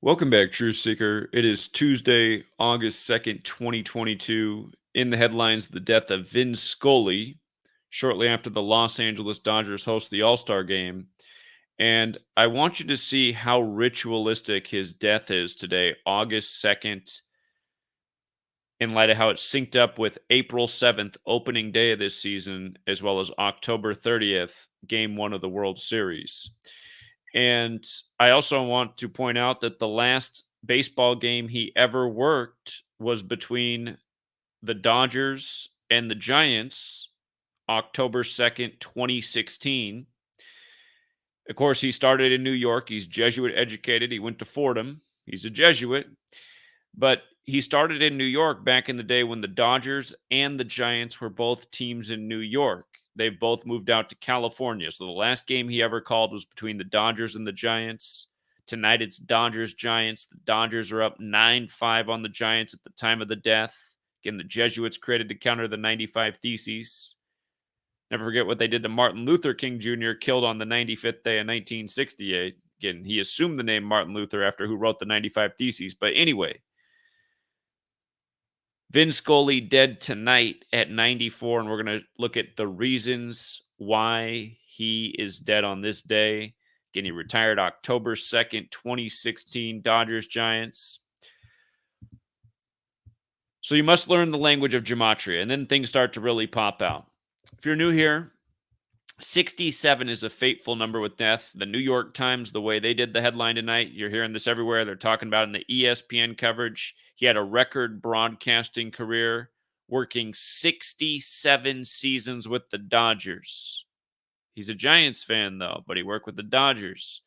Welcome back, Truth Seeker. It is Tuesday, August 2nd, 2022. In the headlines, the death of Vin Scully shortly after the Los Angeles Dodgers host the All-Star game. And I want you to see how ritualistic his death is today, August 2nd, in light of how it's synced up with April 7th, opening day of this season, as well as October 30th, game one of the World Series. And I also want to point out that the last baseball game he ever worked was between the Dodgers and the Giants, October 2nd, 2016. Of course, he started in New York. He's Jesuit educated. He went to Fordham. He's a Jesuit. But he started in New York back in the day when the Dodgers and the Giants were both teams in New York. They've both moved out to California. So the last game he ever called was between the Dodgers and the Giants. Tonight it's Dodgers Giants. The Dodgers are up 9-5 on the Giants at the time of the death. Again, the Jesuits created to counter the 95 Theses. Never forget what they did to Martin Luther King Jr., killed on the 95th day of 1968. Again, he assumed the name Martin Luther after who wrote the 95 Theses. But anyway, Vin Scully dead tonight at 94, and we're going to look at the reasons why he is dead on this day. Again, he retired October 2nd, 2016, Dodgers Giants. So you must learn the language of gematria, and then things start to really pop out. If you're new here, 67 is a fateful number with death. The New York Times, the way they did the headline tonight, you're hearing this everywhere. They're talking about it in the ESPN coverage. He had a record broadcasting career, working 67 seasons with the Dodgers. He's a Giants fan, though, but he worked with the Dodgers.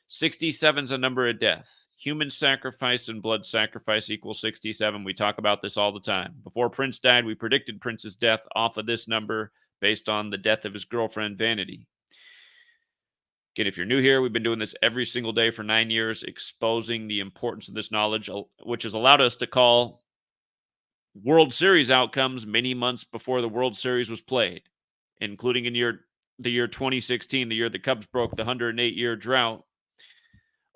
67 is a number of death. Human sacrifice and blood sacrifice equals 67. We talk about this all the time. Before Prince died, we predicted Prince's death off of this number based on the death of his girlfriend, Vanity. Again, if you're new here, we've been doing this every single day for 9 years, exposing the importance of this knowledge, which has allowed us to call World Series outcomes many months before the World Series was played, including in the year 2016, the year the Cubs broke the 108-year drought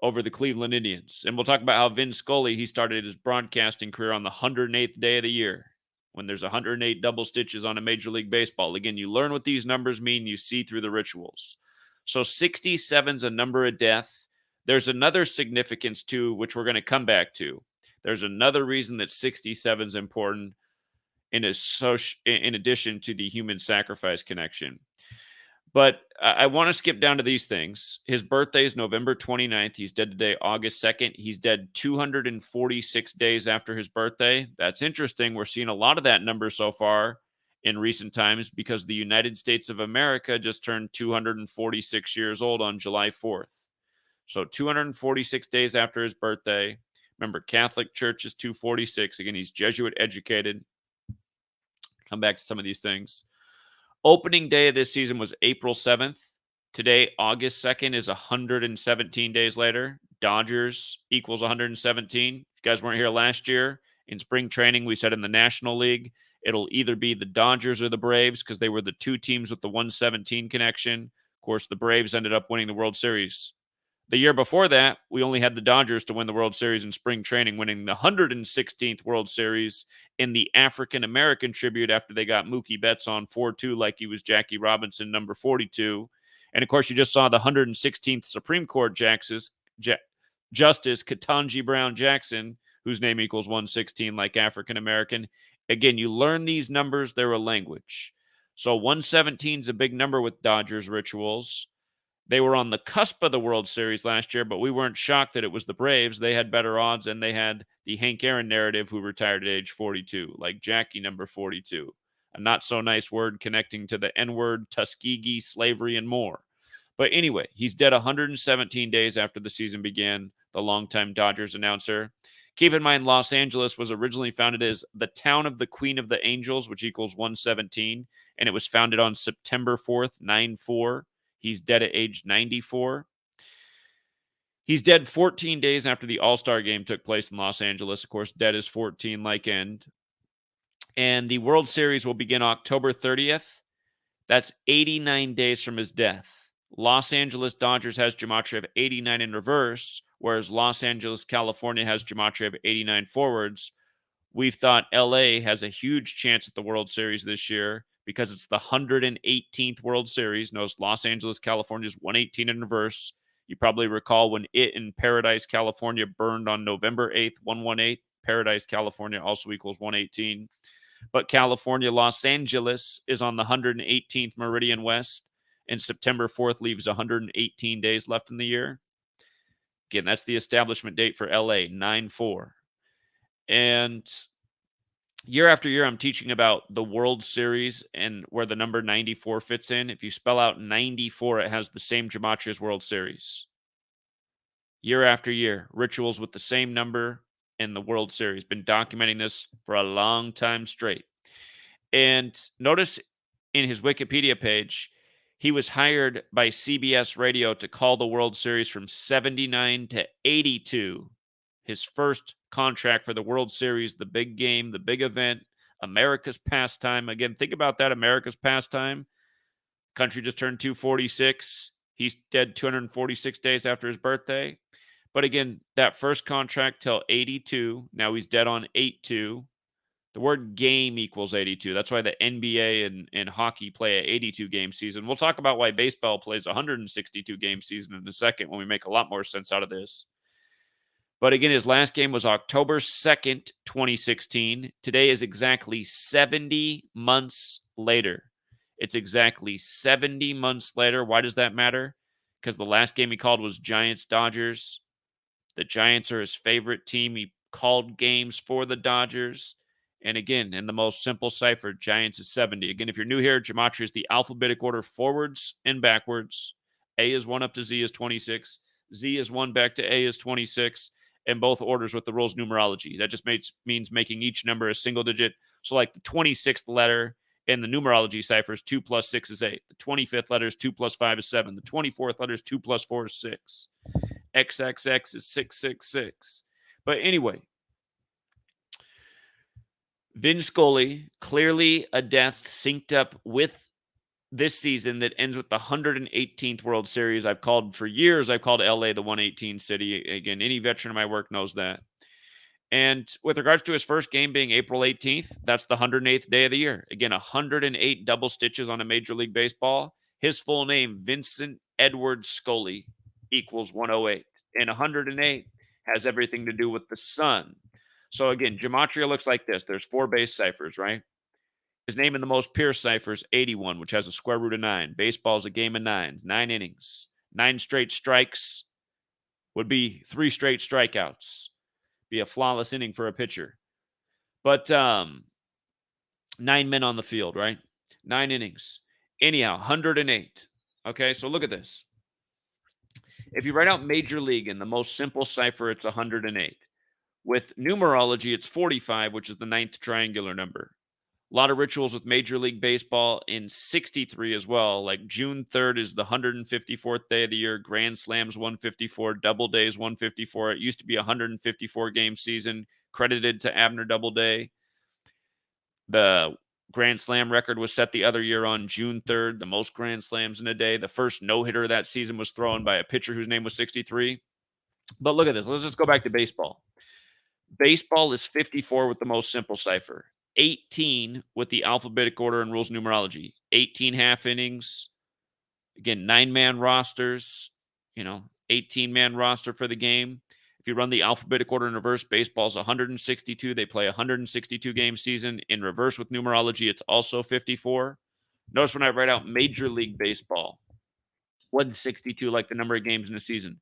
over the Cleveland Indians. And we'll talk about how Vin Scully, he started his broadcasting career on the 108th day of the year, when there's 108 double stitches on a Major League Baseball. Again, you learn what these numbers mean. You see through the rituals. So 67 is a number of death. There's another significance, too, which we're going to come back to. There's another reason that 67 is important in addition to the human sacrifice connection. But I want to skip down to these things. His birthday is November 29th. He's dead today, August 2nd. He's dead 246 days after his birthday. That's interesting. We're seeing a lot of that number so far in recent times because the United States of America just turned 246 years old on July 4th. So 246 days after his birthday. Remember, Catholic Church is 246. Again, he's Jesuit educated. Come back to some of these things. Opening day of this season was April 7th. Today, August 2nd, is 117 days later. Dodgers equals 117. If you guys weren't here last year, in spring training, we said in the National League, it'll either be the Dodgers or the Braves because they were the two teams with the 117 connection. Of course, the Braves ended up winning the World Series. The year before that, we only had the Dodgers to win the World Series in spring training, winning the 116th World Series in the African American tribute after they got Mookie Betts on 4-2 like he was Jackie Robinson, number 42. And, of course, you just saw the 116th Supreme Court Justice Ketanji Brown Jackson, whose name equals 116 like African American. Again, you learn these numbers, they're a language. So 117 is a big number with Dodgers rituals. They were on the cusp of the World Series last year, but we weren't shocked that it was the Braves. They had better odds, and they had the Hank Aaron narrative, who retired at age 42, like Jackie, number 42. A not-so-nice word connecting to the N-word, Tuskegee, slavery, and more. But anyway, he's dead 117 days after the season began, the longtime Dodgers announcer. Keep in mind, Los Angeles was originally founded as the town of the Queen of the Angels, which equals 117, and it was founded on September 4th, 9-4. He's dead at age 94. He's dead 14 days after the All-Star game took place in Los Angeles. Of course, dead is 14 like end. And the World Series will begin October 30th. That's 89 days from his death. Los Angeles Dodgers has gematria of 89 in reverse, whereas Los Angeles, California has gematria of 89 forwards. We've thought LA has a huge chance at the World Series this year because it's the 118th World Series. Notice Los Angeles, California's 118 in reverse. You probably recall when it in Paradise, California burned on November 8th, 118. Paradise, California also equals 118. But California, Los Angeles is on the 118th Meridian West, and September 4th leaves 118 days left in the year. Again, that's the establishment date for LA, 9-4. And year after year, I'm teaching about the World Series and where the number 94 fits in. If you spell out 94, it has the same gematria as World Series. Year after year, rituals with the same number in the World Series. Been documenting this for a long time straight. And notice in his Wikipedia page, he was hired by CBS Radio to call the World Series from 79 to 82. His first contract for the World Series, the big game, the big event, America's pastime. Again, think about that, America's pastime. Country just turned 246. He's dead 246 days after his birthday. But again, that first contract till 82. Now he's dead on 8-2. The word game equals 82. That's why the NBA and hockey play an 82 game season. We'll talk about why baseball plays a 162 game season in a second when we make a lot more sense out of this. But again, his last game was October 2nd, 2016. Today is exactly 70 months later. It's exactly 70 months later. Why does that matter? Because the last game he called was Giants-Dodgers. The Giants are his favorite team. He called games for the Dodgers. And again, in the most simple cipher, Giants is 70. Again, if you're new here, gematria is the alphabetic order forwards and backwards. A is 1 up to Z is 26. Z is 1 back to A is 26. And both orders with the rules numerology. That just means making each number a single digit. So like the 26th letter in the numerology cipher is 2 plus 6 is 8. The 25th letter is 2 plus 5 is 7. The 24th letter is 2 plus 4 is 6. XXX is 666. But anyway, Vin Scully, clearly a death synced up with this season that ends with the 118th World Series. I've called for years, I've called LA the 118 city. Again, any veteran of my work knows that. And with regards to his first game being April 18th, that's the 108th day of the year. Again, 108 double stitches on a Major League Baseball. His full name, Vincent Edward Scully, equals 108. And 108 has everything to do with the sun. So again, gematria looks like this. There's 4 base ciphers, right? His name in the most pure cipher is 81, which has a square root of 9. Baseball is a game of 9s, 9 innings. 9 straight strikes would be 3 straight strikeouts. Be a flawless inning for a pitcher. But 9 men on the field, right? 9 innings. Anyhow, 108. Okay, so look at this. If you write out Major League in the most simple cipher, it's 108. With numerology, it's 45, which is the 9th triangular number. A lot of rituals with Major League Baseball in 63 as well. Like June 3rd is the 154th day of the year. Grand Slams 154, Double Days 154. It used to be a 154 game season credited to Abner Doubleday. The Grand Slam record was set the other year on June 3rd, the most Grand Slams in a day. The first no-hitter of that season was thrown by a pitcher whose name was 63. But look at this. Let's just go back to baseball. Baseball is 54 with the most simple cipher. 18 with the alphabetic order and rules numerology. 18 half innings. Again, 9-man rosters. 18-man roster for the game. If you run the alphabetic order in reverse, baseball's 162. They play a 162 game season. In reverse with numerology, it's also 54. Notice when I write out Major League Baseball, 162 like the number of games in a season.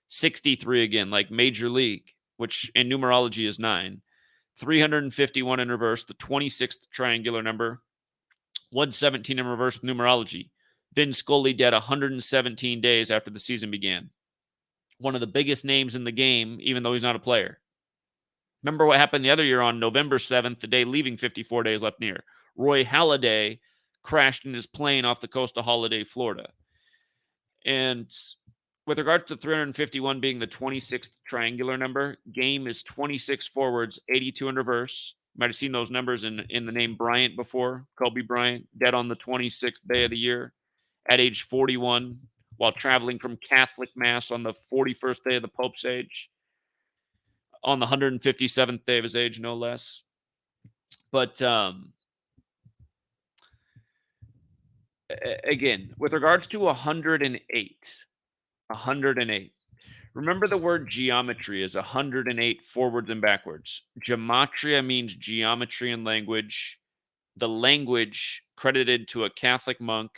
63 again, like Major League, which in numerology is 9. 351 in reverse, the 26th triangular number. 117 in reverse with numerology. Vin Scully dead 117 days after the season began. One of the biggest names in the game, even though he's not a player. Remember what happened the other year on November 7th, the day leaving 54 days left in the year. Roy Halladay crashed in his plane off the coast of Holiday, Florida. And with regards to 351 being the 26th triangular number, game is 26 forwards, 82 in reverse. You might have seen those numbers in the name Bryant before. Kobe Bryant, dead on the 26th day of the year at age 41. while traveling from Catholic Mass on the 41st day of the Pope's age, on the 157th day of his age, no less. But again, with regards to 108, 108. Remember the word geometry is 108 forwards and backwards. Gematria means geometry in language. The language credited to a Catholic monk,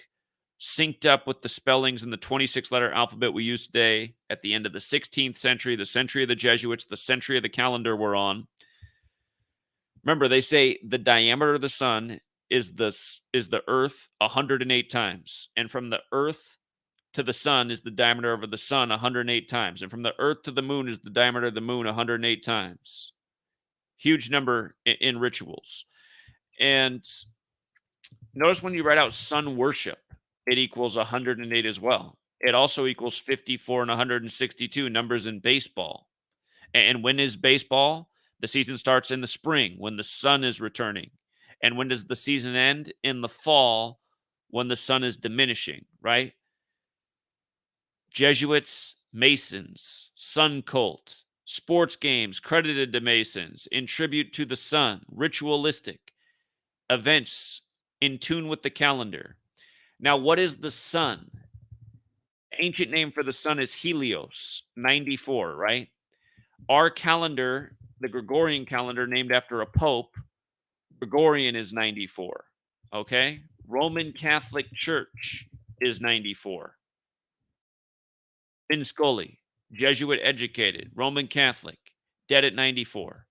synced up with the spellings in the 26-letter alphabet we use today at the end of the 16th century, the century of the Jesuits, the century of the calendar we're on. Remember, they say the diameter of the sun is the Earth 108 times, and from the Earth to the sun is the diameter of the sun 108 times, and from the Earth to the moon is the diameter of the moon 108 times. Huge number in rituals. And notice when you write out sun worship, it equals 108 as well. It also equals 54 and 162 numbers in baseball. And when is baseball? The season starts in the spring when the sun is returning. And when does the season end? In the fall when the sun is diminishing, right? Jesuits, Masons, sun cult, sports games credited to Masons, in tribute to the sun, ritualistic events in tune with the calendar. Now, what is the sun? Ancient name for the sun is Helios, 94, right? Our calendar, the Gregorian calendar, named after a pope, Gregorian is 94, okay? Roman Catholic Church is 94. Scully, Jesuit educated, Roman Catholic, dead at 94.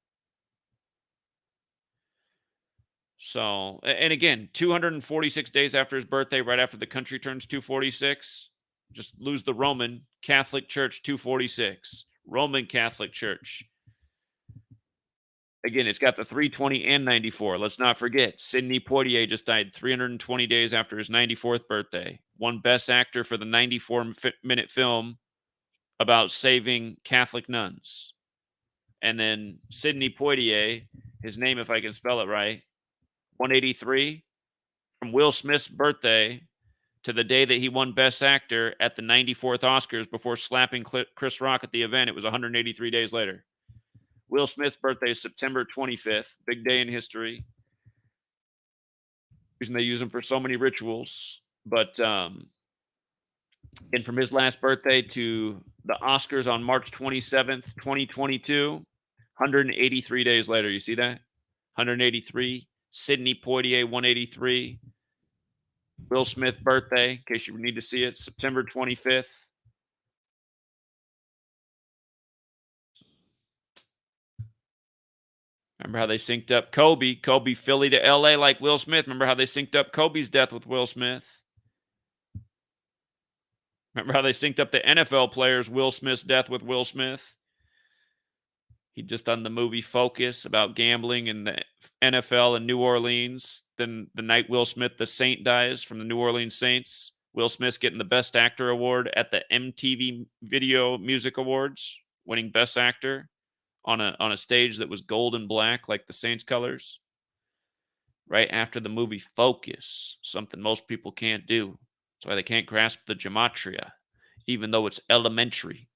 So, and again, 246 days after his birthday, right after the country turns 246, just lose the Roman Catholic Church 246. Roman Catholic Church. Again, it's got the 320 and 94. Let's not forget, Sidney Poitier just died 320 days after his 94th birthday. Won Best Actor for the 94-minute film about saving Catholic nuns. And then Sidney Poitier, his name, if I can spell it right, 183, from Will Smith's birthday to the day that he won Best Actor at the 94th Oscars before slapping Chris Rock at the event. It was 183 days later. Will Smith's birthday is September 25th. Big day in history. Reason they use him for so many rituals. But, and from his last birthday to the Oscars on March 27th, 2022, 183 days later. You see that? 183. Sidney Poitier, 183. Will Smith birthday, in case you need to see it, September 25th. Remember how they synced up Kobe Philly to LA like Will Smith. Remember how they synced up Kobe's death with Will Smith. Remember how they synced up the NFL players' Will Smith's death with Will Smith. He just done the movie Focus about gambling in the NFL in New Orleans. Then the night Will Smith, the Saint, dies from the New Orleans Saints. Will Smith's getting the Best Actor award at the MTV Video Music Awards, winning Best Actor on a stage that was gold and black like the Saints colors. Right after the movie Focus, something most people can't do. That's why they can't grasp the gematria, even though it's elementary.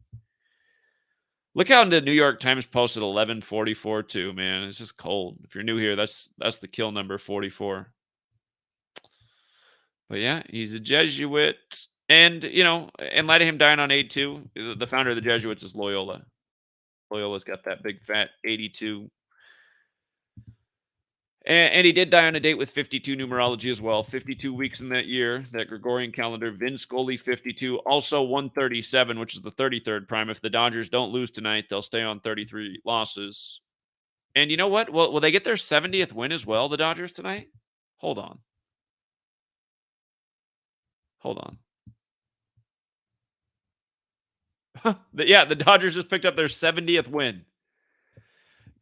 Look how the New York Times posted 1144 too, man. It's just cold. If you're new here, that's the kill number, 44. But yeah, he's a Jesuit. And, in light of him dying on 82, the founder of the Jesuits is Loyola. Loyola's got that big fat 82. And he did die on a date with 52 numerology as well. 52 weeks in that year, that Gregorian calendar. Vin Scully, 52. Also 137, which is the 33rd prime. If the Dodgers don't lose tonight, they'll stay on 33 losses. And you know what? Will they get their 70th win as well, the Dodgers, tonight? Hold on. The Dodgers just picked up their 70th win.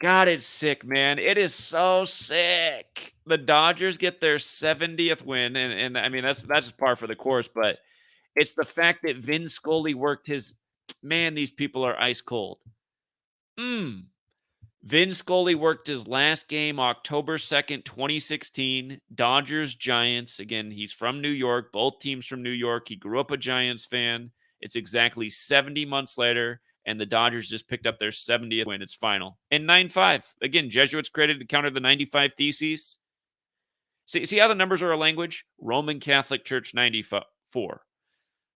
God, it's sick, man. It is so sick. The Dodgers get their 70th win, and I mean that's just par for the course. But it's the fact that Vin Scully worked his man. These people are ice cold. Vin Scully worked his last game October 2nd, 2016. Dodgers, Giants. Again, he's from New York. Both teams from New York. He grew up a Giants fan. It's exactly 70 months later, and the Dodgers just picked up their 70th win. It's final. And 9-5. Again, Jesuits created to counter the 95 Theses. See how the numbers are a language? Roman Catholic Church 94.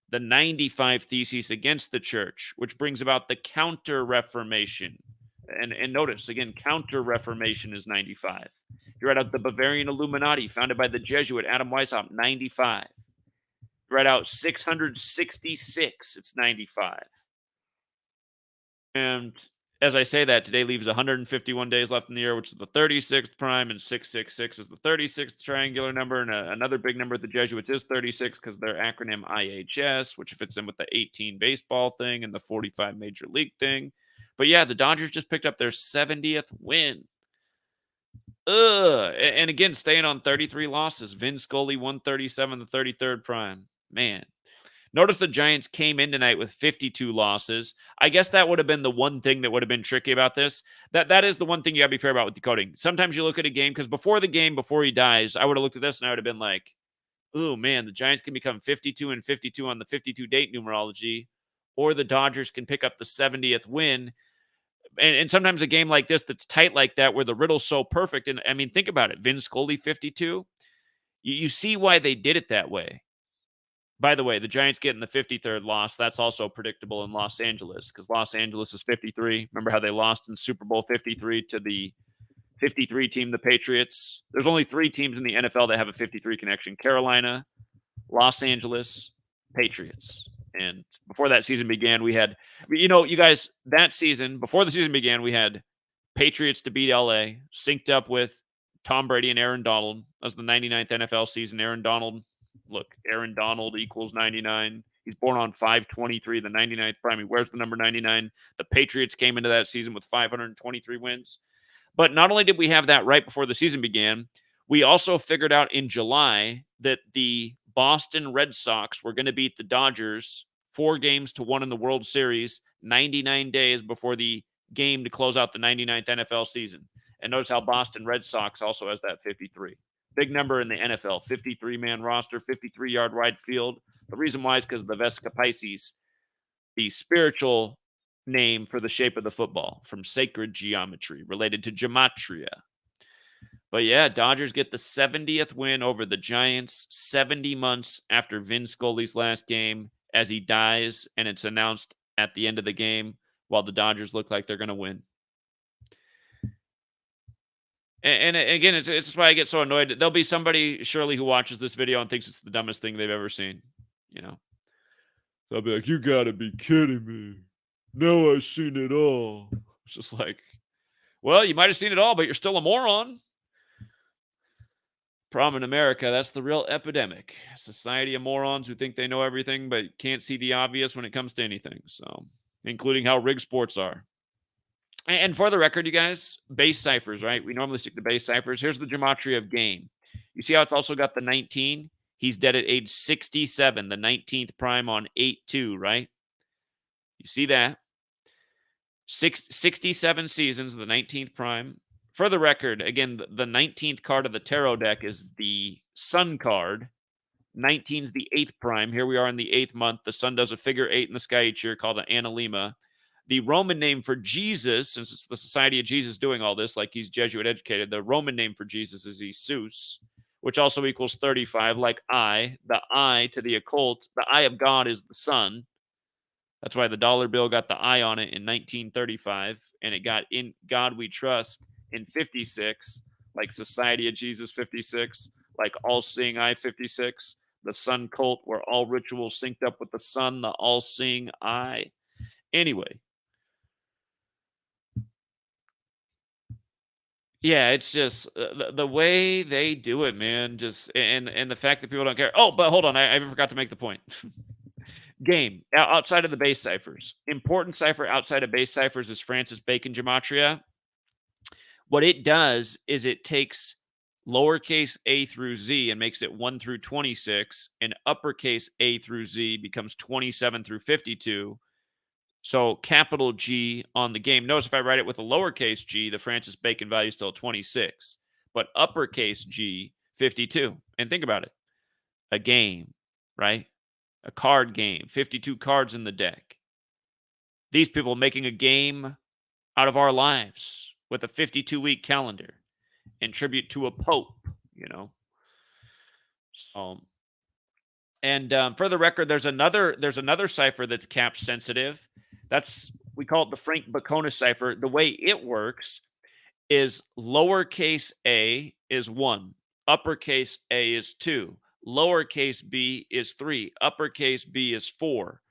The 95 Theses against the church, which brings about the Counter-Reformation. And notice, again, Counter-Reformation is 95. You write out the Bavarian Illuminati, founded by the Jesuit Adam Weishaupt, 95. You write out 666, it's 95. And as I say that, today leaves 151 days left in the year, which is the 36th prime, and 666 is the 36th triangular number. And another big number at the Jesuits is 36 because their acronym IHS, which fits in with the 18 baseball thing and the 45 major league thing. But yeah, the Dodgers just picked up their 70th win. And again, staying on 33 losses. Vin Scully 137, the 33rd prime. Man. Notice the Giants came in tonight with 52 losses. I guess that would have been the one thing that would have been tricky about this. That is the one thing you got to be fair about with decoding. Sometimes you look at a game, because before the game, before he dies, I would have looked at this and I would have been like, oh man, the Giants can become 52 and 52 on the 52 date numerology, or the Dodgers can pick up the 70th win. And sometimes a game like this that's tight like that, where the riddle's so perfect. And I mean, think about it. Vin Scully 52. You see why they did it that way. By the way, the Giants getting the 53rd loss, that's also predictable in Los Angeles, because Los Angeles is 53. Remember how they lost in Super Bowl 53 to the 53 team, the Patriots? There's only 3 teams in the NFL that have a 53 connection: Carolina, Los Angeles, Patriots. And before that season began, we had, you guys, that season, before the season began, we had Patriots to beat LA, synced up with Tom Brady and Aaron Donald. That was the 99th NFL season. Aaron Donald equals 99. He's born on 5/23, the 99th prime. He wears the number 99. The Patriots came into that season with 523 wins. But not only did we have that right before the season began, we also figured out in July that the Boston Red Sox were going to beat the Dodgers 4-1 in the World Series 99 days before the game to close out the 99th NFL season. And notice how Boston Red Sox also has that 53. Big number in the NFL, 53-man roster, 53-yard wide field. The reason why is because of the Vesica Pisces, the spiritual name for the shape of the football, from sacred geometry, related to gematria. But yeah, Dodgers get the 70th win over the Giants 70 months after Vin Scully's last game, as he dies, and it's announced at the end of the game, while the Dodgers look like they're going to win. And again, it's just why I get so annoyed. There'll be somebody, surely, who watches this video and thinks it's the dumbest thing they've ever seen. They'll be like, you gotta be kidding me. Now I've seen it all. It's just like, well, you might have seen it all, but you're still a moron. Problem in America, that's the real epidemic. Society of morons who think they know everything, but can't see the obvious when it comes to anything. So, including how rigged sports are. And for the record, you guys, base ciphers, right? We normally stick to base ciphers. Here's the gematria of game. You see how it's also got the 19? He's dead at age 67, the 19th prime on 8/2, right? You see that? 67 seasons, the 19th prime. For the record, again, the 19th card of the tarot deck is the Sun card. 19 is the 8th prime. Here we are in the 8th month. The sun does a figure 8 in the sky each year called an analema. The Roman name for Jesus, since it's the Society of Jesus doing all this, like he's Jesuit educated, the Roman name for Jesus is Jesus, which also equals 35, like I. The I to the occult, the eye of God is the sun. That's why the dollar bill got the I on it in 1935, and it got In God We Trust in 56, like Society of Jesus 56, like All Seeing Eye 56, the sun cult, where all rituals synced up with the sun, the All Seeing Eye. Anyway. Yeah, it's just the way they do it, man. Just and the fact that people don't care. Oh, but hold on, I forgot to make the point. Game outside of the base ciphers. Important cipher outside of base ciphers is Francis Bacon gematria. What it does is it takes lowercase a through z and makes it 1 through 26, and uppercase a through z becomes 27 through 52. So capital G on the game. Notice if I write it with a lowercase g, the Francis Bacon value is still 26. But uppercase G, 52. And think about it. A game, right? A card game. 52 cards in the deck. These people making a game out of our lives with a 52-week calendar in tribute to a pope, So, and for the record, there's another cipher that's cap sensitive. We call it the Frank Bacona cipher. The way it works is lowercase a is 1, uppercase A is 2, lowercase b is 3, uppercase B is 4.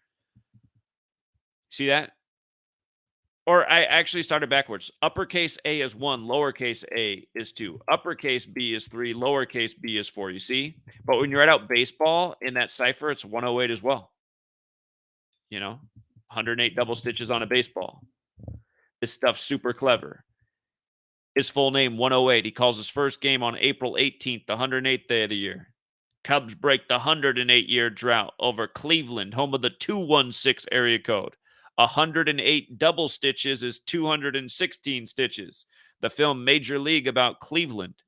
See that? Or I actually started backwards. Uppercase A is 1, lowercase a is 2, uppercase B is 3, lowercase b is 4. You see? But when you write out baseball in that cipher, it's 108 as well. 108 double stitches on a baseball. This stuff's super clever. His full name, 108. He calls his first game on April 18th, the 108th day of the year. Cubs break the 108-year drought over Cleveland, home of the 216 area code. 108 double stitches is 216 stitches. The film Major League about Cleveland.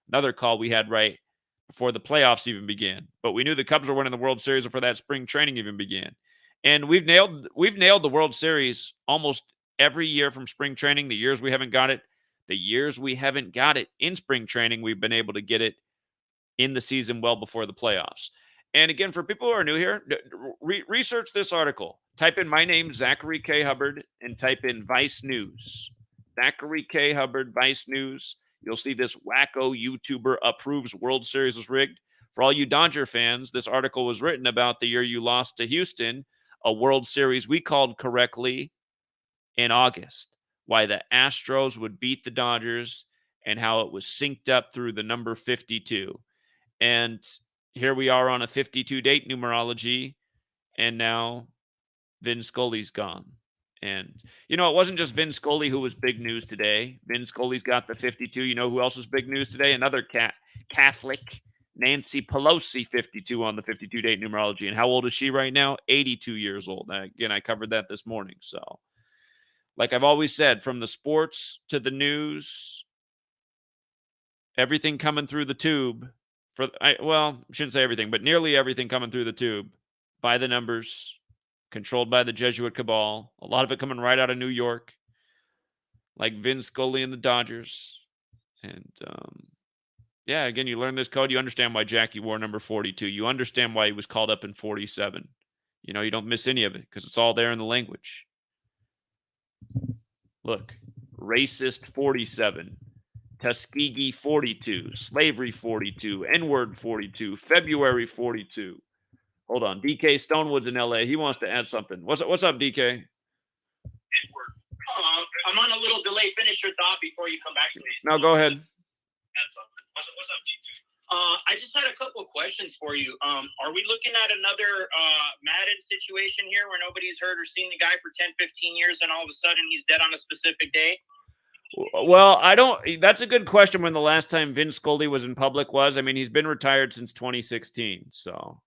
Another call we had right before the playoffs even began. But we knew the Cubs were winning the World Series before that spring training even began. And we've nailed the World Series almost every year from spring training. The years we haven't got it in spring training, we've been able to get it in the season well before the playoffs. And again, for people who are new here, research this article. Type in my name, Zachary K. Hubbard, and type in Vice News. Zachary K. Hubbard, Vice News. You'll see this wacko YouTuber approves World Series is rigged. For all you Dodger fans, this article was written about the year you lost to Houston, a World Series we called correctly in August. Why the Astros would beat the Dodgers and how it was synced up through the number 52. And here we are on a 52 date numerology, and now Vin Scully's gone. And, it wasn't just Vin Scully who was big news today. Vin Scully's got the 52. You know who else was big news today? Another Catholic, Nancy Pelosi, 52 on the 52 date numerology. And how old is she right now? 82 years old. Again, I covered that this morning. So, like I've always said, from the sports to the news, everything coming through the tube. I shouldn't say everything, but nearly everything coming through the tube by the numbers, controlled by the Jesuit cabal. A lot of it coming right out of New York, like Vin Scully and the Dodgers. And again, you learn this code, you understand why Jackie wore number 42. You understand why he was called up in 47. You don't miss any of it because it's all there in the language. Look, racist 47. Tuskegee 42, slavery 42, N-word 42, February 42. Hold on, DK Stonewood's in LA. He wants to add something. What's up, DK? I'm on a little delay. Finish your thought before you come back to me. No, go ahead. What's up, DK? I just had a couple of questions for you. Are we looking at another Madden situation here where nobody's heard or seen the guy for 10, 15 years and all of a sudden he's dead on a specific day? Well, that's a good question when the last time Vin Scully was in public was. I mean, he's been retired since 2016, so. Well,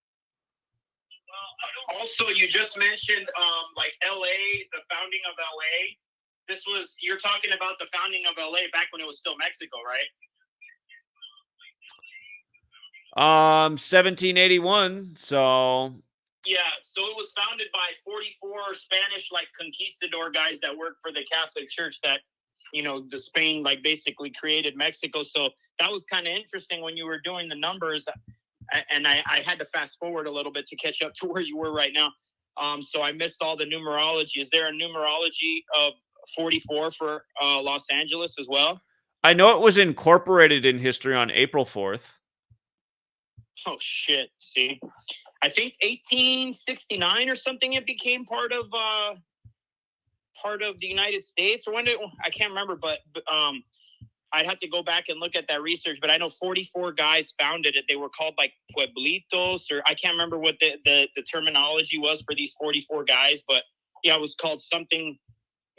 also, you just mentioned like LA, the founding of LA. You're talking about the founding of LA back when it was still Mexico, right? 1781, so. Yeah, so it was founded by 44 Spanish conquistador guys that worked for the Catholic Church that the Spain basically created Mexico. So that was kind of interesting when you were doing the numbers, and I had to fast forward a little bit to catch up to where you were right now. So I missed all the numerology. Is there a numerology of 44 for Los Angeles as well? I know it was incorporated in history on April 4th. Oh shit! See, I think 1869 or something. It became part of the United States, or I can't remember, but I'd have to go back and look at that research. But I know 44 guys founded it. They were called pueblitos, or I can't remember what the terminology was for these 44 guys. But yeah, it was called something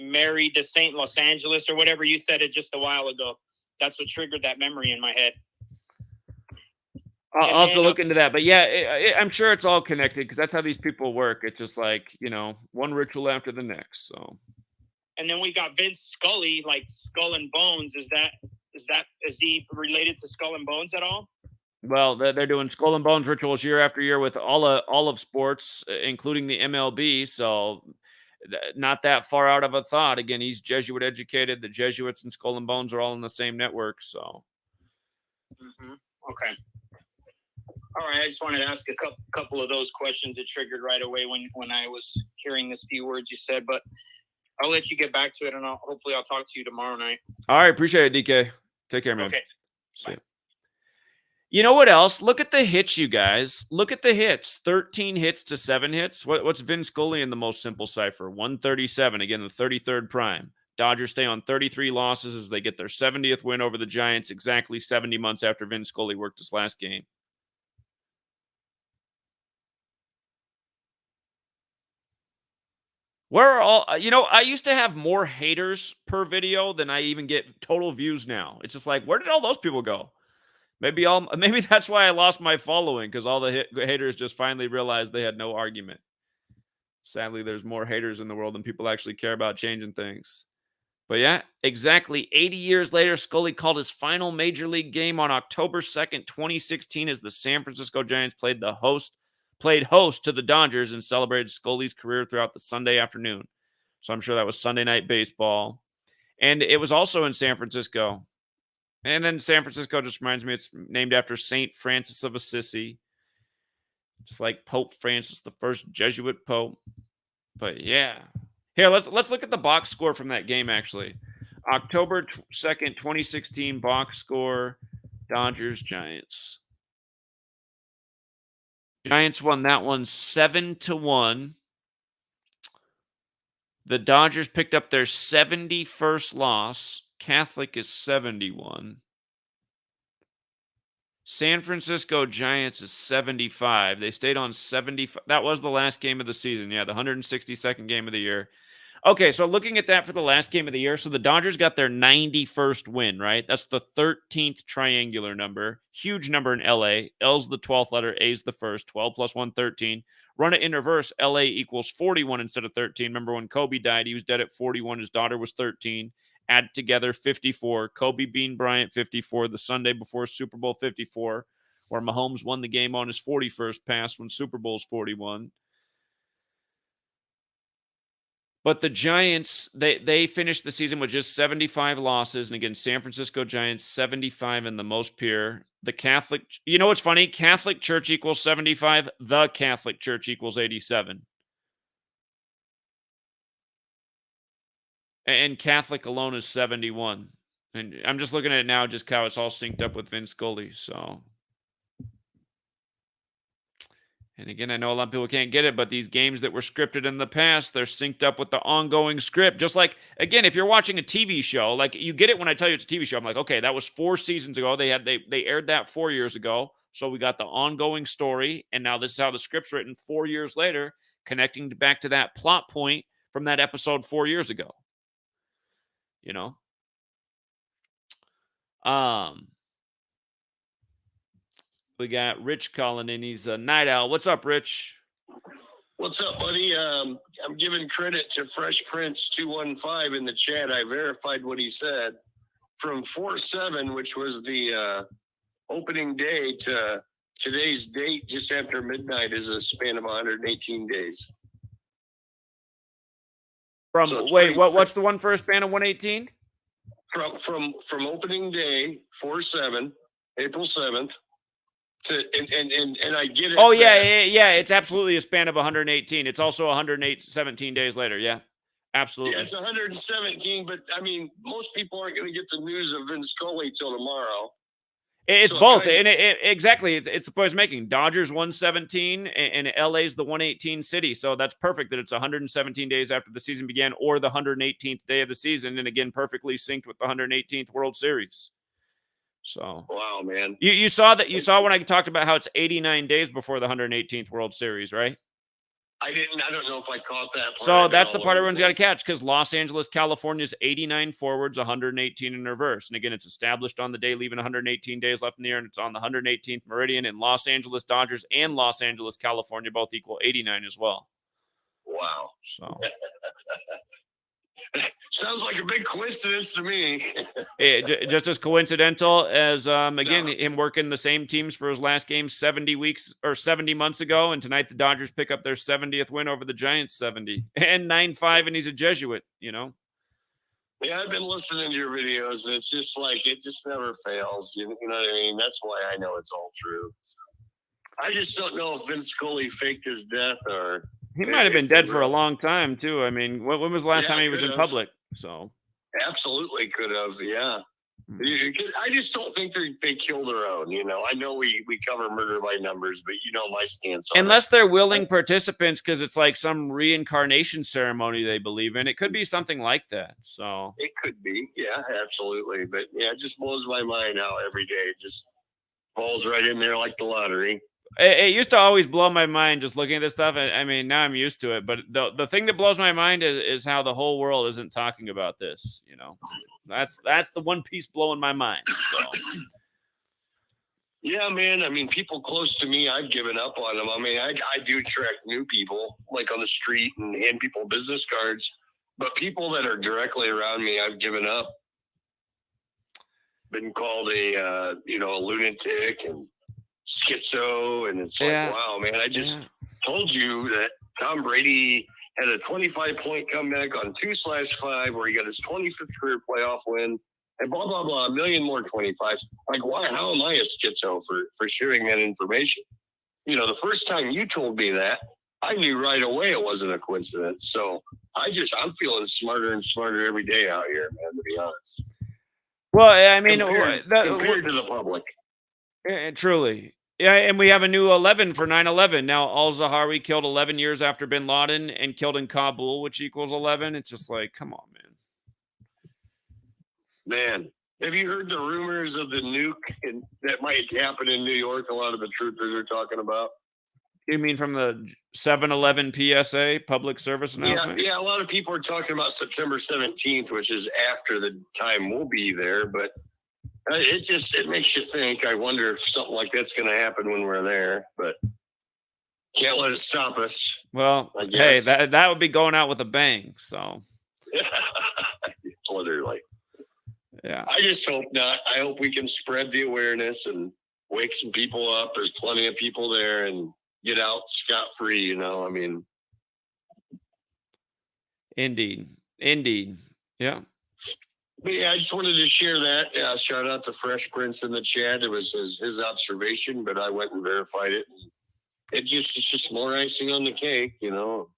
Mary de Saint Los Angeles or whatever you said it just a while ago. That's what triggered that memory in my head. I'll have to look into that. But yeah, I'm sure it's all connected because that's how these people work. It's just like, one ritual after the next. So. And then we got Vince Scully, like Skull and Bones. Is he related to Skull and Bones at all? Well, they're doing Skull and Bones rituals year after year with all of sports, including the MLB. So not that far out of a thought. Again, he's Jesuit educated. The Jesuits and Skull and Bones are all in the same network. So. Okay. All right. I just wanted to ask a couple of those questions. It triggered right away when I was hearing this few words you said, but I'll let you get back to it, and hopefully I'll talk to you tomorrow night. All right. Appreciate it, DK. Take care, man. Okay. See ya. You know what else? Look at the hits, you guys. Look at the hits. 13 hits to 7 hits. What's Vin Scully in the most simple cipher? 137. Again, the 33rd prime. Dodgers stay on 33 losses as they get their 70th win over the Giants exactly 70 months after Vin Scully worked his last game. Where are all, I used to have more haters per video than I even get total views now. It's just like, where did all those people go? Maybe that's why I lost my following, because all the haters just finally realized they had no argument. Sadly, there's more haters in the world than people actually care about changing things. But yeah, exactly 80 years later, Scully called his final major league game on October 2nd, 2016, as the San Francisco Giants played host to the Dodgers and celebrated Scully's career throughout the Sunday afternoon. So I'm sure that was Sunday Night Baseball. And it was also in San Francisco. And then San Francisco just reminds me it's named after St. Francis of Assisi. Just like Pope Francis, the first Jesuit pope. But yeah. Here, let's look at the box score from that game, actually. October 2nd, 2016 box score, Dodgers, Giants. Giants won that one 7-1. The Dodgers picked up their 71st loss. Catholic is 71. San Francisco Giants is 75. They stayed on 75. That was the last game of the season. Yeah, the 162nd game of the year. Okay, so looking at that for the last game of the year, so the Dodgers got their 91st win, right? That's the 13th triangular number. Huge number in LA. L's the 12th letter, A's the first. 12 plus 1, 13. Run it in reverse, LA equals 41 instead of 13. Remember when Kobe died, he was dead at 41. His daughter was 13. Add together 54. Kobe Bean Bryant 54. The Sunday before Super Bowl 54, where Mahomes won the game on his 41st pass when Super Bowl's 41. But the Giants, they finished the season with just 75 losses. And again, San Francisco Giants, 75 in the most pure. The Catholic, you know what's funny? Catholic Church equals 75. The Catholic Church equals 87. And Catholic alone is 71. And I'm just looking at it now, just how it's all synced up with Vin Scully. So. And again, I know a lot of people can't get it, but these games that were scripted in the past, they're synced up with the ongoing script. Just like, again, if you're watching a TV show, like you get it when I tell you it's a TV show. I'm like, okay, that was 4 seasons ago. They aired that 4 years ago. So we got the ongoing story. And now this is how the script's written 4 years later, connecting back to that plot point from that episode 4 years ago. We got Rich calling in. He's a night owl. What's up, Rich? What's up, buddy? I'm giving credit to Fresh Prince 215 in the chat. I verified what he said. From 4/7, which was the opening day, to today's date, just after midnight, is a span of 118 days. What's the one for a span of 118? From opening day 4/7, April 7th. And I get it. Oh, yeah. It's absolutely a span of 118. It's also 17 days later. Yeah, absolutely. Yeah, it's 117, but I mean, most people aren't going to get the news of Vin Scully till tomorrow. It's so both. Exactly. It's the point I was making. Dodgers 117 and LA's the 118 city. So that's perfect that it's 117 days after the season began, or the 118th day of the season. And again, perfectly synced with the 118th World Series. So wow, man. You saw when I talked about how it's 89 days before the 118th World Series, right? I don't know if I caught that part. So that's the part everyone's got to catch, because Los Angeles, California's 89 forwards, 118 in reverse. And again, it's established on the day, leaving 118 days left in the year, and it's on the 118th meridian. And Los Angeles Dodgers and Los Angeles, California both equal 89 as well. Wow. So sounds like a big coincidence to me. just as coincidental as again him working the same teams for his last game 70 months ago, and tonight the Dodgers pick up their 70th win over the Giants 70 and 9-5, and he's a Jesuit, you know. Yeah, I've been listening to your videos, and it's just like it just never fails. You know what I mean? That's why I know it's all true. So, I just don't know if Vince Scully faked his death, or he might have been dead for a long time too. I mean, when was the last time he was in public? So absolutely could have, yeah. I just don't think they kill their own. You know, I know we cover murder by numbers, but you know my stance on unless they're willing participants, because it's like some reincarnation ceremony they believe in. It could be something like that. So it could be, yeah, absolutely. But yeah, it just blows my mind how every day it just falls right in there like the lottery. It used to always blow my mind just looking at this stuff. I mean, now I'm used to it. But the thing that blows my mind is how the whole world isn't talking about this. You know, that's the one piece blowing my mind. So. Yeah, man. I mean, people close to me, I've given up on them. I mean, I do track new people like on the street and hand people business cards, but people that are directly around me, I've given up. Been called a lunatic and schizo, and it's like, wow, man, I just told you that Tom Brady had a 25-point comeback on 2/5 where he got his 25th career playoff win, and blah blah blah, a million more 25s. Like, why? How am I a schizo for sharing that information? You know, the first time you told me that, I knew right away it wasn't a coincidence. So I'm feeling smarter and smarter every day out here, man, to be honest. Well, I mean, compared to the public. Truly. Yeah, and we have a new 11 for 9/11. Now, al-Zawahiri killed 11 years after bin Laden and killed in Kabul, which equals 11. It's just like, come on, man. Man, have you heard the rumors of the nuke that might happen in New York? A lot of the truthers are talking about. You mean from the 7/11 PSA, public service announcement? Yeah, a lot of people are talking about September 17th, which is after the time we'll be there, but it makes you think. I wonder if something like that's going to happen when we're there, but can't let it stop us. Well, hey, that would be going out with a bang. So, literally. Yeah. I just hope not. I hope we can spread the awareness and wake some people up. There's plenty of people there, and get out scot-free. You know, I mean. Indeed. Yeah. But yeah, I just wanted to share that. Shout out to Fresh Prince in the chat. It was his observation, but I went and verified it. It's just more icing on the cake, you know.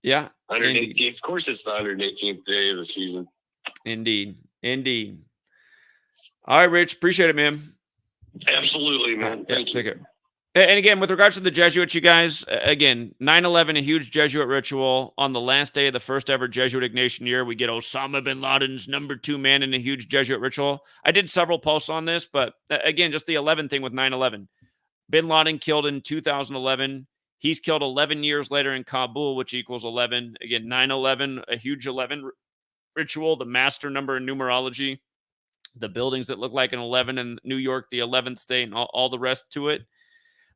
Yeah. 118th. Of course, it's the 118th day of the season. Indeed. All right, Rich. Appreciate it, man. Absolutely, man. Thank you. Take care. And again, with regards to the Jesuits, you guys, again, 9/11, a huge Jesuit ritual. On the last day of the first ever Jesuit Ignatian year, we get Osama bin Laden's number 2 man in a huge Jesuit ritual. I did several posts on this, but again, just the 11 thing with 9/11. Bin Laden killed in 2011. He's killed 11 years later in Kabul, which equals 11. Again, 9/11, a huge 11 ritual, the master number in numerology, the buildings that look like an 11 in New York, the 11th state, and all the rest to it.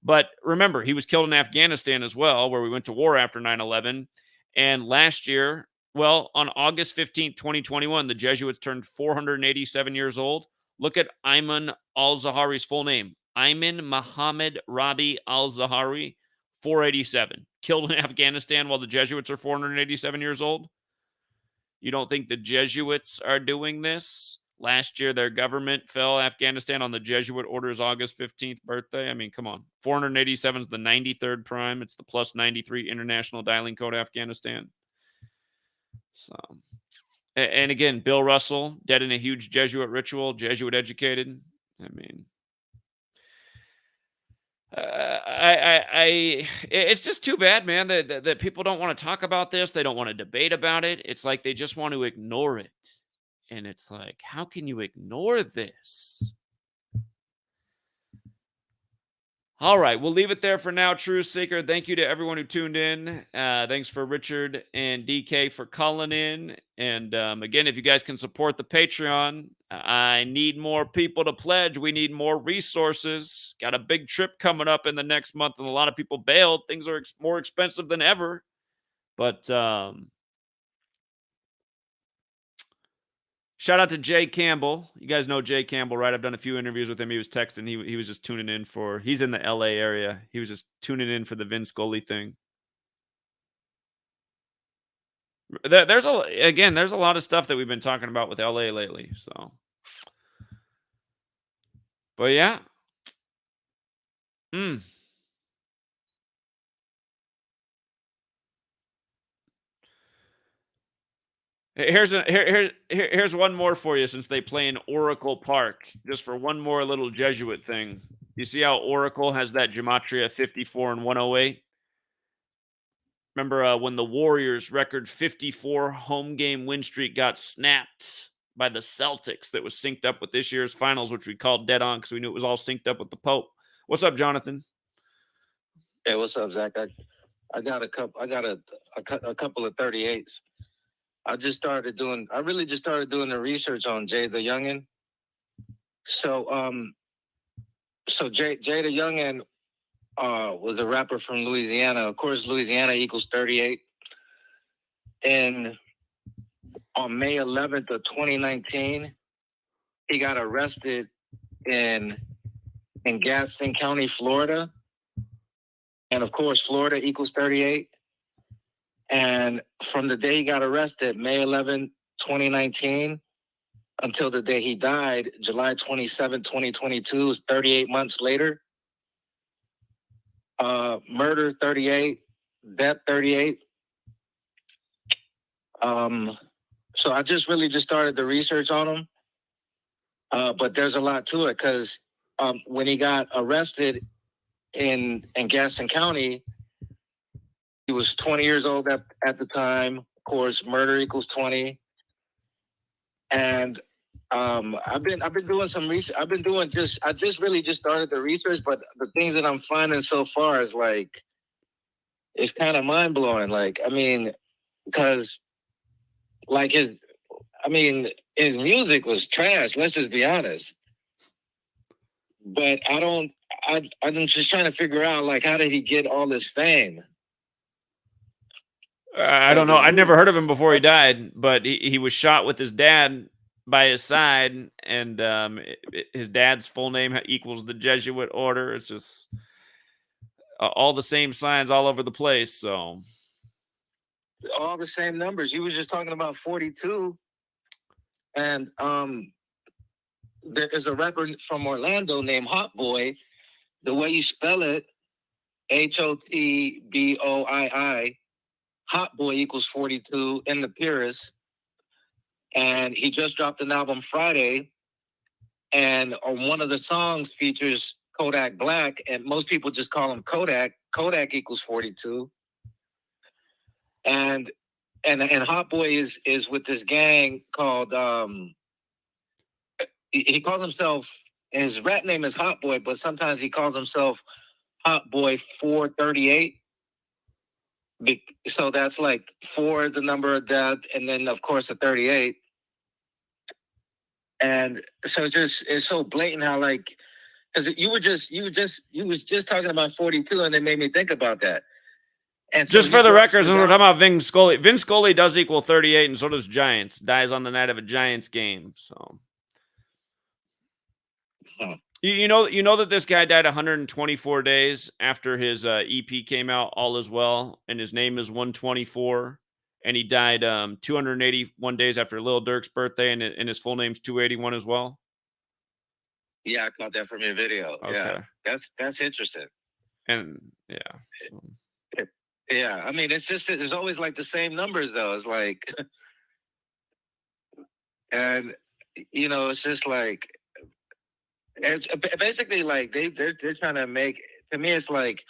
But remember, he was killed in Afghanistan as well, where we went to war after 9/11. And last year, well, on August 15th, 2021, the Jesuits turned 487 years old. Look at Ayman al-Zawahiri's full name. Ayman Muhammad Rabi al-Zawahiri, 487. Killed in Afghanistan while the Jesuits are 487 years old. You don't think the Jesuits are doing this? Last year, their government fell Afghanistan on the Jesuit order's August 15th birthday. I mean, come on. 487 is the 93rd prime. It's the plus 93 international dialing code Afghanistan. So, and again, Bill Russell, dead in a huge Jesuit ritual, Jesuit educated. I mean, it's just too bad, man, that people don't want to talk about this. They don't want to debate about it. It's like they just want to ignore it. And it's like, how can you ignore this? All right, we'll leave it there for now, Truth Seeker. Thank you to everyone who tuned in. Thanks for Richard and DK for calling in. And again, if you guys can support the Patreon, I need more people to pledge. We need more resources. Got a big trip coming up in the next month, and a lot of people bailed. Things are more expensive than ever. But shout out to Jay Campbell. You guys know Jay Campbell, right? I've done a few interviews with him. He was texting. He was just tuning in for. He's in the LA area. He was just tuning in for the Vin Scully thing. There's a lot of stuff that we've been talking about with LA lately. So, but yeah. Here's one more for you, since they play in Oracle Park, just for one more little Jesuit thing. You see how Oracle has that Gematria 54 and 108? Remember when the Warriors' record 54 home game win streak got snapped by the Celtics that was synced up with this year's finals, which we called dead on because we knew it was all synced up with the Pope. What's up, Jonathan? Hey, what's up, Zach? I got a couple of 38s. I really just started doing the research on Jay the Youngin. So Jay the Youngin was a rapper from Louisiana. Of course, Louisiana equals 38. And on May 11th of 2019, he got arrested in Gaston County, Florida. And of course, Florida equals 38. And from the day he got arrested, May 11, 2019, until the day he died, July 27, 2022, is 38 months later. Murder, 38. Death, 38. So I just started the research on him. But there's a lot to it because when he got arrested in Gaston County, he was 20 years old at the time. Of course, murder equals 20. And I've been doing some research. I just really started the research, but the things that I'm finding so far is like, it's kind of mind blowing. Like, I mean, because like his music was trash. Let's just be honest. But I'm just trying to figure out, like, how did he get all this fame? I don't know. I'd never heard of him before he died, but he was shot with his dad by his side, and his dad's full name equals the Jesuit order. It's just all the same signs all over the place. So all the same numbers. You was just talking about 42, and there is a rapper from Orlando named Hot Boy. The way you spell it, HOTBOII. Hot Boy equals 42 in the purest. And he just dropped an album Friday. And on one of the songs features Kodak Black. And most people just call him Kodak. Kodak equals 42. And Hot Boy is with this gang called, he calls himself, his rap name is Hot Boy, but sometimes he calls himself Hot Boy 438. So that's like 4, the number of death, and then of course a 38. And so it's so blatant how, like, because you was just talking about 42, and it made me think about that. And so just for the record, since we're talking about Vin Scully, Vin Scully does equal 38, and so does Giants. Dies on the night of a Giants game. So you know that this guy died 124 days after his EP came out, All Is Well, and his name is 124, and he died 281 days after Lil Durk's birthday, and his full name's 281 as well. Yeah, I caught that from your video. Okay. Yeah, that's interesting. And yeah. So. Yeah, I mean, it's always like the same numbers though. It's like, and it's just like, it's basically like they're trying to make, to me, it's like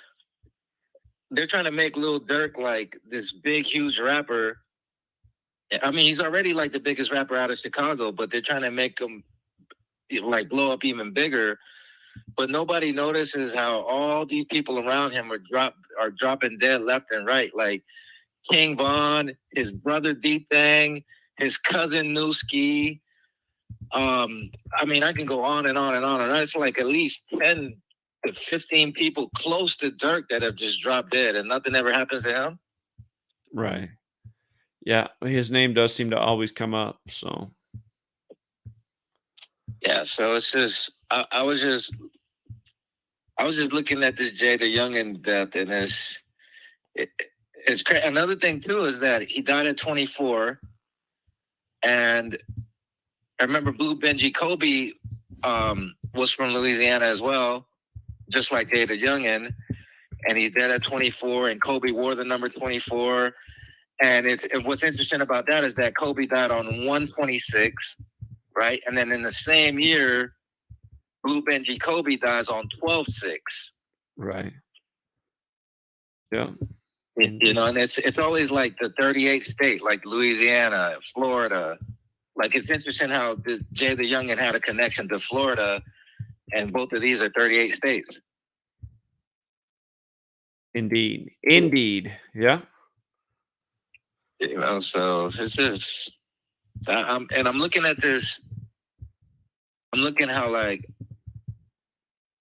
they're trying to make Lil Durk like this big, huge rapper. I mean, he's already like the biggest rapper out of Chicago, but they're trying to make him like blow up even bigger. but nobody notices how all these people around him are dropping dead left and right. Like King Von, his brother D-Thang, his cousin Newski. I mean, I can go on and on and on. And it's like at least 10 to 15 people close to Dirk that have just dropped dead and nothing ever happens to him. Right. Yeah. His name does seem to always come up. So. Yeah. So it's just, I was just looking at this Jada Youngin death, and it's crazy. Another thing too is that he died at 24, and I remember Blue Benji Kobe was from Louisiana as well, just like Jada Youngin, and he's dead at 24. And Kobe wore the number 24. And what's interesting about that is that Kobe died on 1/26, right? And then in the same year, Blue Benji Kobe dies on 12/6. Right. Yeah. You know, and it's always like the 38th state, like Louisiana, Florida. Like, it's interesting how this Jay the Youngin had a connection to Florida, and both of these are 38 states. Indeed. Indeed. Yeah. You know, so it's just, I'm looking at this. I'm looking how, like,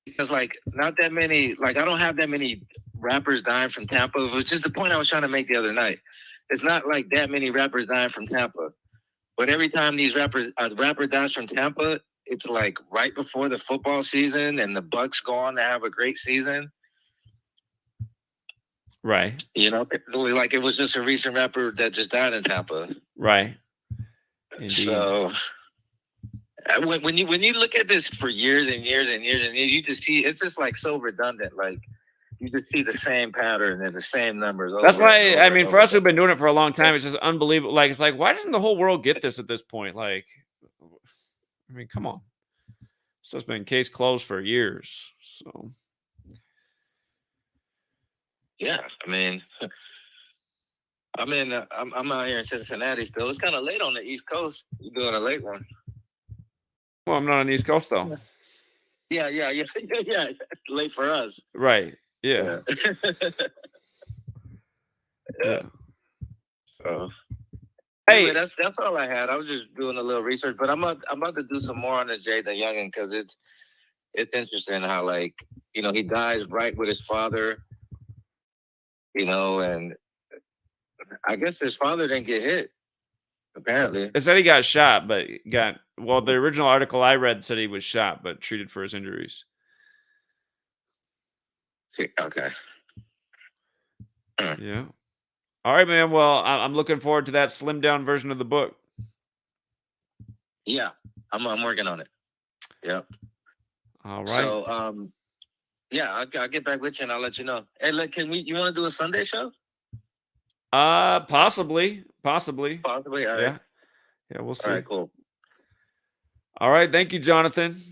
because, like, not that many, like, I don't have that many rappers dying from Tampa, which is the point I was trying to make the other night. It's not like that many rappers dying from Tampa, but every time these a rapper dies from Tampa, it's like right before the football season and the Bucks go on to have a great season. Right. You know, like it was just a recent rapper that just died in Tampa. Right. Indeed. So when you look at this for years and years and years and years, you just see it's just like so redundant. Like, you just see the same pattern and the same numbers. That's why, I mean, for us who've been doing it for a long time, it's just unbelievable. Like, it's like, why doesn't the whole world get this at this point? Like, I mean, come on. It's just been case closed for years. So, yeah, I mean, I'm out here in Cincinnati still. It's kind of late on the East Coast. You're doing a late one. Well, I'm not on the East Coast though. Yeah. It's late for us. Right. Yeah. Yeah. So, hey, anyway, that's all I had. I was just doing a little research, but I'm about to do some more on this Jada Youngin, because it's interesting how, like, you know, he dies right with his father, you know, and I guess his father didn't get hit. Apparently, it said he got shot, but the original article I read said he was shot but treated for his injuries. Okay. Yeah. All right, man. Well, I'm looking forward to that slimmed down version of the book. Yeah, I'm working on it. Yep. All right. So, yeah, I'll get back with you and I'll let you know. Hey, look, you want to do a Sunday show? Possibly. Possibly. All right. Yeah, we'll see. All right, cool. All right. Thank you, Jonathan.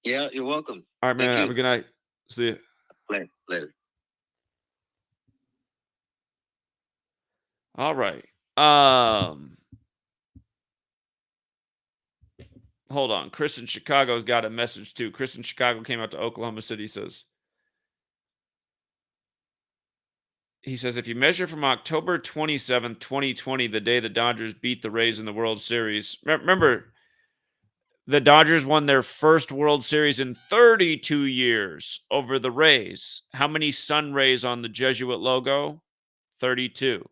Yeah, you're welcome. All right, man. Have a good night. See you. Later. All right. Hold on. Chris in Chicago's got a message too. Chris in Chicago came out to Oklahoma City, he says, if you measure from October 27th, 2020, the day the Dodgers beat the Rays in the World Series. Remember, the Dodgers won their first World Series in 32 years over the Rays. How many sun rays on the Jesuit logo? 32,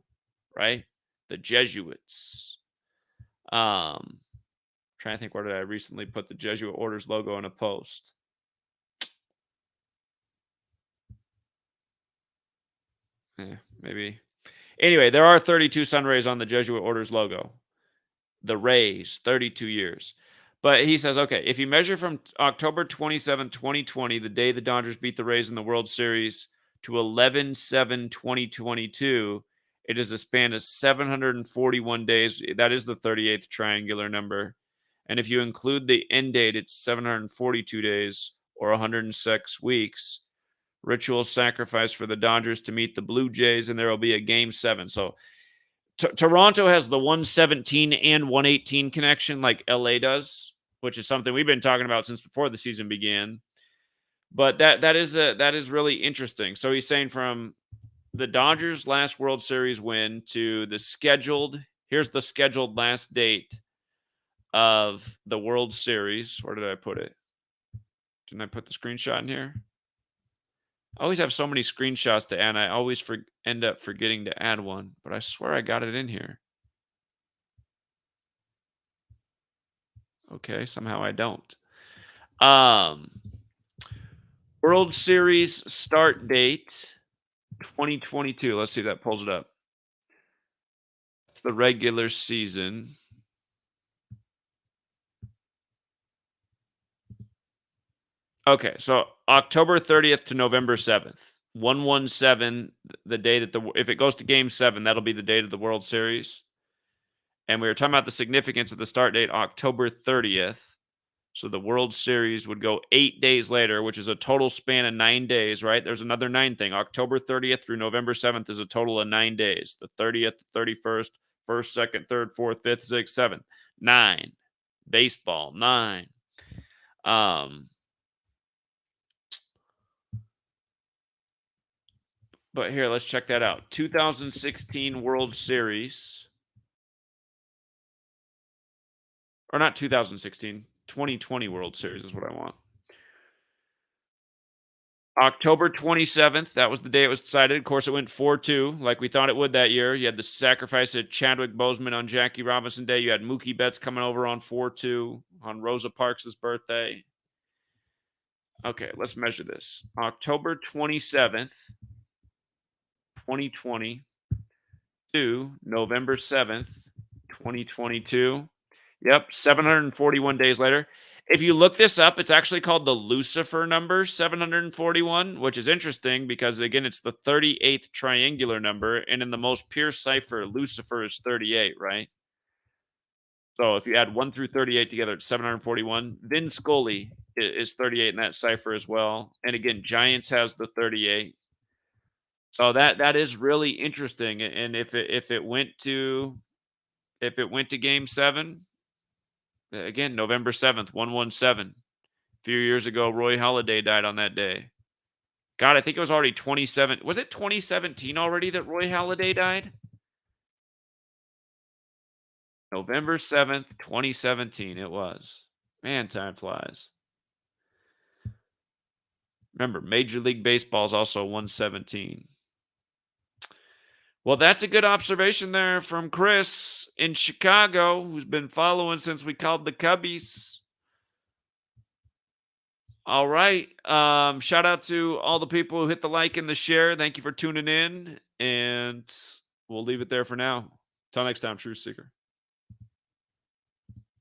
right? The Jesuits. Trying to think, where did I recently put the Jesuit Orders logo in a post? Yeah, maybe. Anyway, there are 32 sun rays on the Jesuit Orders logo. The Rays, 32 years. But he says, okay, if you measure from October 27, 2020, the day the Dodgers beat the Rays in the World Series, to 11/7/2022, it is a span of 741 days. That is the 38th triangular number. And if you include the end date, it's 742 days or 106 weeks. Ritual sacrifice for the Dodgers to meet the Blue Jays, and there will be a Game 7. So Toronto has the 117 and 118 connection like LA does, which is something we've been talking about since before the season began. But that is really interesting. So he's saying from the Dodgers' last World Series win to here's the scheduled last date of the World Series. Where did I put it? Didn't I put the screenshot in here? I always have so many screenshots to add. I always end up forgetting to add one, but I swear I got it in here. Okay, somehow I don't. World Series start date 2022. Let's see if that pulls it up. It's the regular season. Okay, so October 30th to November 7th. 117, the day that if it goes to game 7, that'll be the date of the World Series. And we were talking about the significance of the start date, October 30th. So the World Series would go 8 days later, which is a total span of 9 days, right? There's another 9 thing. October 30th through November 7th is a total of 9 days. The 30th, 31st, 1st, 2nd, 3rd, 4th, 5th, 6th, 7th. 9. Baseball, 9. But here, let's check that out. 2016 World Series. Or not 2016. 2020 World Series is what I want. October 27th, that was the day it was decided. Of course, it went 4-2, like we thought it would that year. You had the sacrifice of Chadwick Boseman on Jackie Robinson Day. You had Mookie Betts coming over on 4-2 on Rosa Parks' birthday. Okay, let's measure this. October 27th, 2020 to November 7th, 2022. Yep, 741 days later. If you look this up, it's actually called the Lucifer number, 741, which is interesting because, again, it's the 38th triangular number. And in the most pure cipher, Lucifer is 38, right? So if you add 1 through 38 together, it's 741. Then Scully is 38 in that cipher as well. And again, Giants has the 38. So that is really interesting. And if it went to game 7, again, November 7th, 117. A few years ago, Roy Halladay died on that day. God, I think it was already 27. Was it 2017 already that Roy Halladay died? November 7th, 2017 it was. Man, time flies. Remember, Major League Baseball is also 117. Well, that's a good observation there from Chris in Chicago, who's been following since we called the Cubbies. All right. Shout out to all the people who hit the like and the share. Thank you for tuning in. And we'll leave it there for now. Till next time, Truth Seeker.